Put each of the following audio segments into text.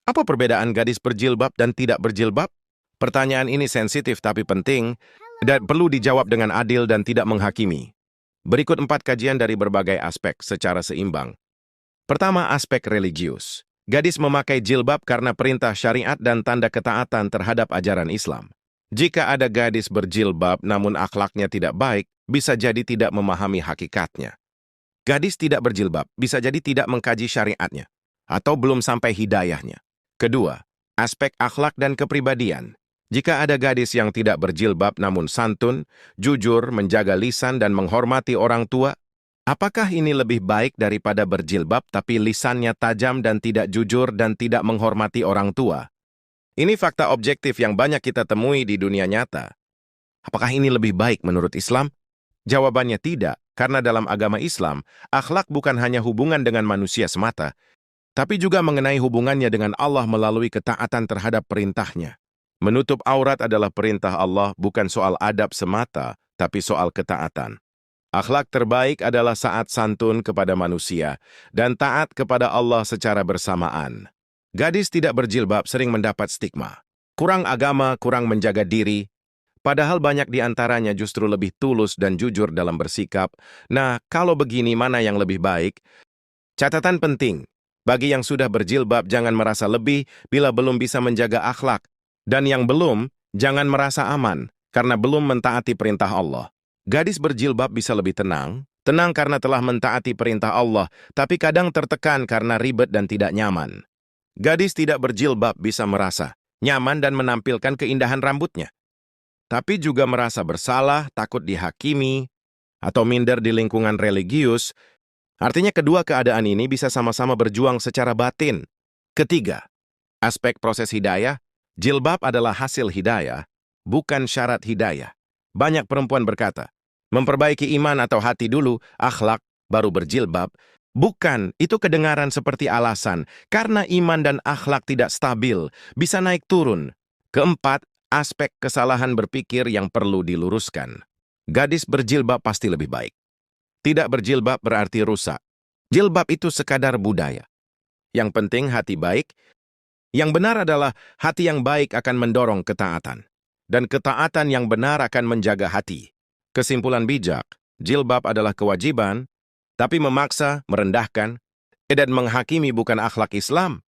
Apa perbedaan gadis berjilbab dan tidak berjilbab? Pertanyaan ini sensitif tapi penting dan perlu dijawab dengan adil dan tidak menghakimi. Berikut 4 kajian dari berbagai aspek secara seimbang. Pertama, aspek religius. Gadis memakai jilbab karena perintah syariat dan tanda ketaatan terhadap ajaran Islam. Jika ada gadis berjilbab namun akhlaknya tidak baik, bisa jadi tidak memahami hakikatnya. Gadis tidak berjilbab bisa jadi tidak mengkaji syariatnya, atau belum sampai hidayahnya. Kedua, aspek akhlak dan kepribadian. Jika ada gadis yang tidak berjilbab namun santun, jujur, menjaga lisan dan menghormati orang tua, apakah ini lebih baik daripada berjilbab tapi lisannya tajam dan tidak jujur dan tidak menghormati orang tua? Ini fakta objektif yang banyak kita temui di dunia nyata. Apakah ini lebih baik menurut Islam? Jawabannya tidak, karena dalam agama Islam, akhlak bukan hanya hubungan dengan manusia semata, tapi juga mengenai hubungannya dengan Allah melalui ketaatan terhadap perintahnya. Menutup aurat adalah perintah Allah, bukan soal adab semata, tapi soal ketaatan. Akhlak terbaik adalah saat santun kepada manusia dan taat kepada Allah secara bersamaan. Gadis tidak berjilbab sering mendapat stigma. Kurang agama, kurang menjaga diri, padahal banyak di antaranya justru lebih tulus dan jujur dalam bersikap. Nah, kalau begini mana yang lebih baik? Catatan penting, bagi yang sudah berjilbab jangan merasa lebih bila belum bisa menjaga akhlak. Dan yang belum, jangan merasa aman, karena belum mentaati perintah Allah. Gadis berjilbab bisa lebih tenang karena telah mentaati perintah Allah, tapi kadang tertekan karena ribet dan tidak nyaman. Gadis tidak berjilbab bisa merasa nyaman dan menampilkan keindahan rambutnya, tapi juga merasa bersalah, takut dihakimi, atau minder di lingkungan religius. Artinya kedua keadaan ini bisa sama-sama berjuang secara batin. Ketiga, aspek proses hidayah, jilbab adalah hasil hidayah, bukan syarat hidayah. Banyak perempuan berkata, memperbaiki iman atau hati dulu, akhlak, baru berjilbab. Bukan, itu kedengaran seperti alasan, karena iman dan akhlak tidak stabil, bisa naik turun. Keempat, aspek kesalahan berpikir yang perlu diluruskan. Gadis berjilbab pasti lebih baik. Tidak berjilbab berarti rusak. Jilbab itu sekadar budaya. Yang penting hati baik. Yang benar adalah hati yang baik akan mendorong ketaatan. Dan ketaatan yang benar akan menjaga hati. Kesimpulan bijak, jilbab adalah kewajiban, tapi memaksa, merendahkan, dan menghakimi bukan akhlak Islam.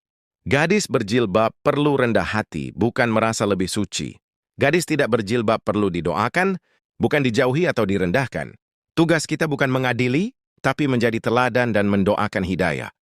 Gadis berjilbab perlu rendah hati, bukan merasa lebih suci. Gadis tidak berjilbab perlu didoakan, bukan dijauhi atau direndahkan. Tugas kita bukan mengadili, tapi menjadi teladan dan mendoakan hidayah.